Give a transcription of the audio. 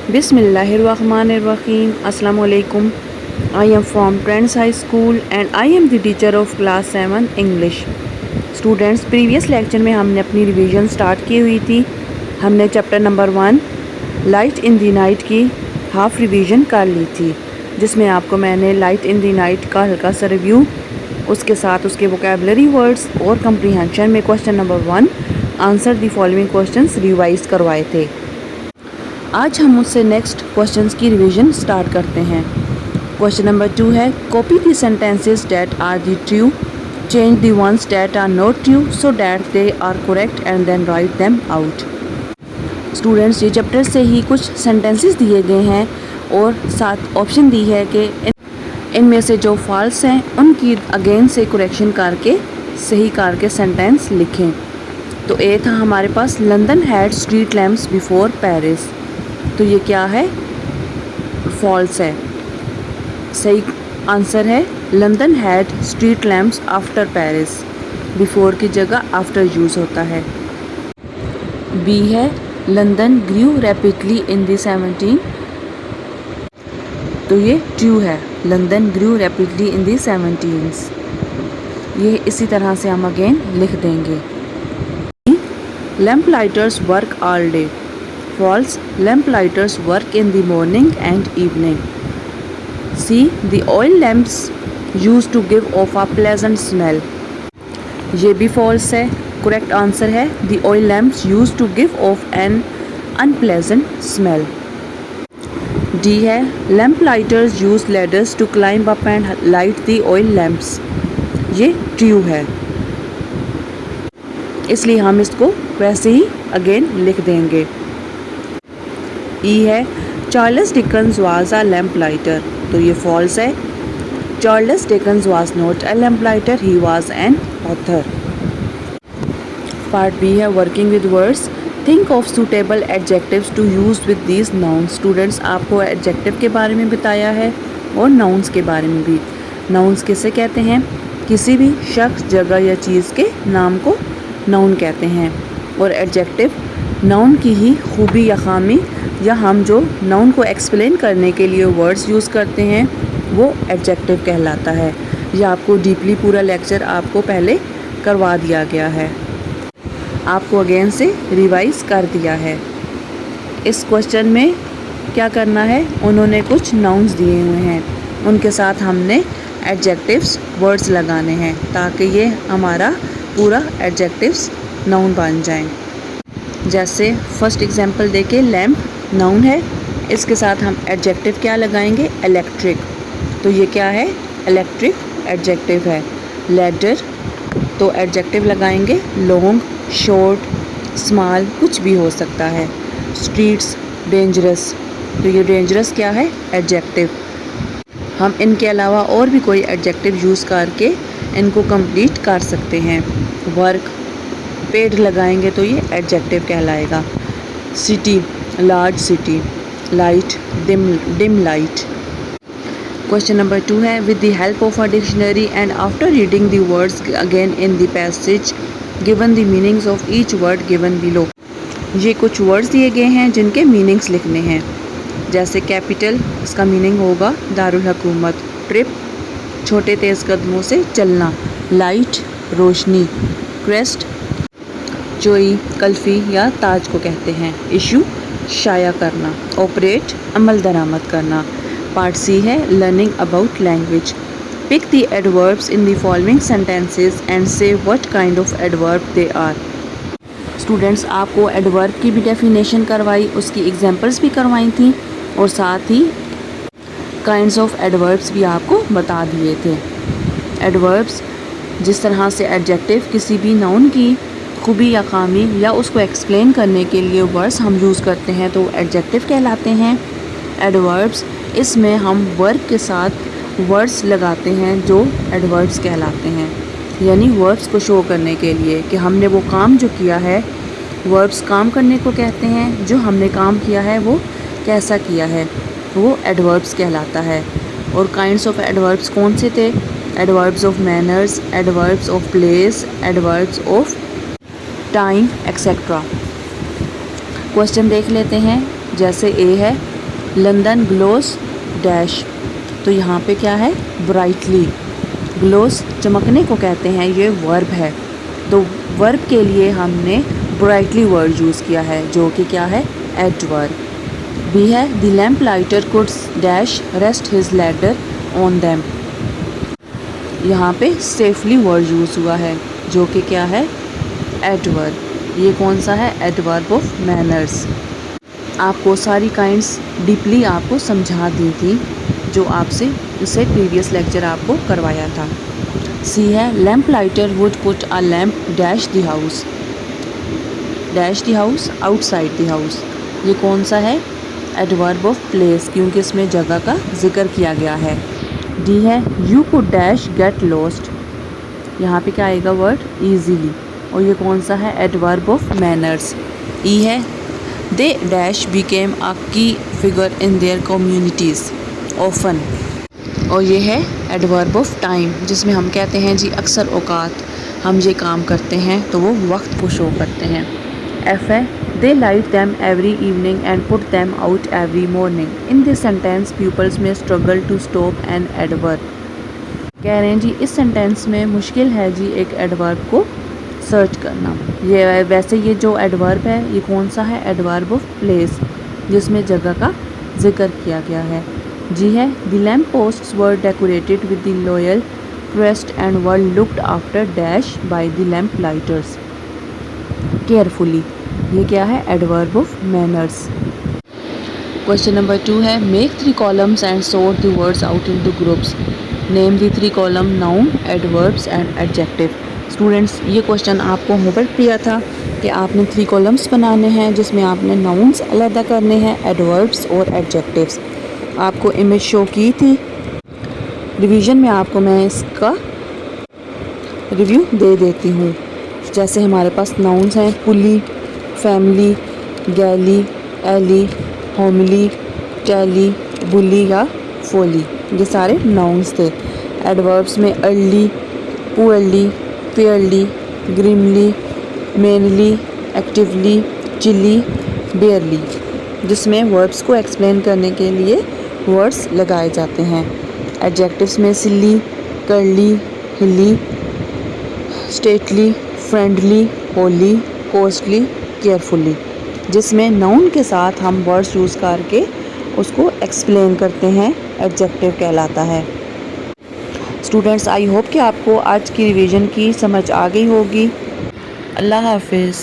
Bismillahirrahmanirrahim. Assalamu alaikum. I am from Trends High School and I am the teacher of class 7 English. Students, previous lecture में हमने अपनी revision start की हुई थी। हमने chapter number 1 light in the night की half revision कर ली थी, जिसमें आपको मैंने लाइट इन दी नाइट का हल्का सा रिव्यू, उसके साथ उसके वोकेबलरी वर्ड्स और कंप्रीहेंशन में question number 1 answer the following questions revise करवाए थे। आज हम उससे नेक्स्ट क्वेश्चंस की रिवीजन स्टार्ट करते हैं। क्वेश्चन नंबर 2 है, copy the sentences that are the true, change the ones that are not true so that they are correct and then write them out. Students, ये chapter से ही कुछ sentences दिए गए हैं और साथ ऑप्शन दी है कि इनमें से जो फॉल्स हैं उनकी अगेन से करेक्शन करके सही करके सेंटेंस लिखें। तो ए था हमारे पास, London had street lamps before Paris. तो ये क्या है? फॉल्स है। सही आंसर है London had street lamps after Paris. Before की जगह आफ्टर यूज़ होता है। बी है, लंदन ग्रू रैपिडली इन दी 17। तो ये ट्रू है, लंदन ग्रू रैपिडली इन दी 17s। ये इसी तरह से हम अगेन लिख देंगे। Lamp lighters work all day. False, lamp lighters work in the morning and evening. C, the oil lamps used to give off a pleasant smell. ये भी false है। Correct answer है the oil lamps used to give off an unpleasant smell. D है, lamp lighters use ladders to climb up and light the oil lamps. ये true है, इसलिए हम इसको वैसे ही अगेन लिख देंगे। ई है, Charles Dickens was a lamp lighter. तो ये फॉल्स है। Charles Dickens was not a lamp lighter, he was an author. Part B है, working with words. Think of suitable adjectives to use with these nouns. Students, आपको adjective के बारे में बताया है और नाउन्स के बारे में भी। नाउन्स किसे कहते हैं? किसी भी शख्स, जगह या चीज़ के नाम को नाउन कहते हैं, और एडजेक्टिव नाउन की ही खूबी या खामी या हम जो नाउन को एक्सप्लेन करने के लिए वर्ड्स यूज़ करते हैं वो एडजेक्टिव कहलाता है। यह आपको डीपली पूरा लेक्चर आपको पहले करवा दिया गया है, आपको अगेन से रिवाइज कर दिया है। इस क्वेश्चन में क्या करना है, उन्होंने कुछ नाउन्स दिए हुए हैं, उनके साथ हमने एडजेक्टिव्स वर्ड्स लगाने हैं ताकि ये हमारा पूरा एडजेक्टिव्स नाउन बन जाएं। जैसे फर्स्ट एग्जांपल देखें, लैम्प नाउन है, इसके साथ हम एडजेक्टिव क्या लगाएंगे? इलेक्ट्रिक। तो ये क्या है? इलेक्ट्रिक एडजेक्टिव है। लैडर, तो एडजेक्टिव लगाएंगे लॉन्ग, शॉर्ट, स्मॉल, कुछ भी हो सकता है। स्ट्रीट्स, डेंजरस, तो ये डेंजरस क्या है? एडजेक्टिव। हम इनके अलावा और भी कोई एडजेक्टिव यूज़ करके इनको कंप्लीट कर सकते हैं। वर्क, पेड़ लगाएंगे तो ये एडजेक्टिव कहलाएगा। City, large city. Light, dim light. Question number 2 है, with the help of a dictionary and after reading the words again in the passage given the meanings of each word given below. ये कुछ words दिए गए हैं जिनके meanings लिखने हैं। जैसे कैपिटल, इसका मीनिंग होगा दारुल हुकूमत। ट्रिप, छोटे तेज़ कदमों से चलना। लाइट, रोशनी। क्रेस्ट, जोई, कल्फ़ी या ताज को कहते हैं। इशू, शाया करना। ऑपरेट, अमल दरामद करना। पार्ट सी है, learning about language. Pick the adverbs in the following sentences and say what kind of adverb they are. Students, आपको एडवर्ब की भी डेफिनेशन करवाई, उसकी एग्जांपल्स भी करवाई थी और साथ ही काइंड्स ऑफ एडवर्ब्स भी आपको बता दिए थे। एडवर्ब्स जिस तरह से एडजेक्टिव किसी भी नाउन की खूबी या खामी या उसको एक्सप्लेन करने के लिए वर्ड्स हम यूज़ करते हैं तो एडजेक्टिव कहलाते हैं। एडवर्ब्स, इसमें हम वर्ब के साथ वर्ड्स लगाते हैं जो एडवर्ब्स कहलाते हैं, यानी वर्ब्स को शो करने के लिए कि हमने वो काम जो किया है। वर्ब्स काम करने को कहते हैं, जो हमने काम किया है वो कैसा किया है, वो एडवर्ब्स कहलाता है। और काइंड्स ऑफ एडवर्ब्स कौन से थे? Adverbs of manners, adverbs of place, adverbs of time, etcetera. Question देख लेते हैं। जैसे ए है, लंदन ग्लोस डैश, तो यहाँ पे क्या है, ब्राइटली। ग्लोस चमकने को कहते हैं, ये वर्ब है, तो वर्ब के लिए हमने ब्राइटली वर्ड यूज़ किया है जो कि क्या है, एडवर्ब। बी है the lamp lighter could dash rest his ladder on them, यहाँ पे सेफली वर्ड यूज़ हुआ है जो कि क्या है, एडवर्ब। ये कौन सा है, एडवर्ब ऑफ मैनर्स। आपको सारी काइंड्स डीपली आपको समझा दी थी जो आपसे इससे प्रीवियस लेक्चर आपको करवाया था। सी है lamp lighter would put a lamp dash the house, dash the house outside the house, ये कौन सा है, एडवर्ब ऑफ प्लेस, क्योंकि इसमें जगह का जिक्र किया गया है। डी है you could dash get lost, यहाँ पे क्या आएगा, वर्ड ईजीली, और ये कौन सा है, एडवर्ब ऑफ मैनर्स। ई है दे डैश बिकेम अ की figure in their communities often, और ये है एडवर्ब ऑफ टाइम, जिसमें हम कहते हैं जी अक्सर औकात हम ये काम करते हैं तो वो वक्त को शो करते हैं। एफ है they light them every evening and put them out every morning, in this sentence peoples में struggle to stop an adverb, कह रहे हैं जी इस सेंटेंस में मुश्किल है जी एक एडवर्ब को सर्च करना। ये वैसे ये जो एडवर्ब है ये कौन सा है, एडवर्ब ऑफ प्लेस, जिसमें जगह का जिक्र किया गया है। जी है the lamp posts were decorated with the loyal crest and were looked after dash by the lamp lighters carefully, ये क्या है, adverb of manners. Question number 2 है make 3 columns and sort the words out into groups, name the 3 column noun adverbs and adjective. Students ये question आपको homework दिया था कि आपने 3 कॉलम्स बनाने हैं जिसमें आपने नाउन्स अलग करने हैं, एडवर्ब्स और एडजेक्टिव्स। आपको इमेज शो की थी, रिवीजन में आपको मैं इसका रिव्यू दे देती हूँ। जैसे हमारे पास नाउन्स हैं pulley, family, galley, alley, homily, telly, bully या फोली, ये सारे नाउन्स थे। एडवर्ब्स में early, poorly, fairly, grimly, mainly, actively, chilly, barely, जिसमें वर्ब्स को एक्सप्लेन करने के लिए वर्ड्स लगाए जाते हैं। एडजेक्टिव्स में सिली, करली, हिली, stately, friendly, Holi, costly, carefully, जिसमें नाउन के साथ हम वर्ड्स यूज़ करके उसको एक्सप्लेन करते हैं, एडजेक्टिव कहलाता है। स्टूडेंट्स आई होप कि आपको आज की रिवीजन की समझ आ गई होगी। अल्लाह हाफिज़।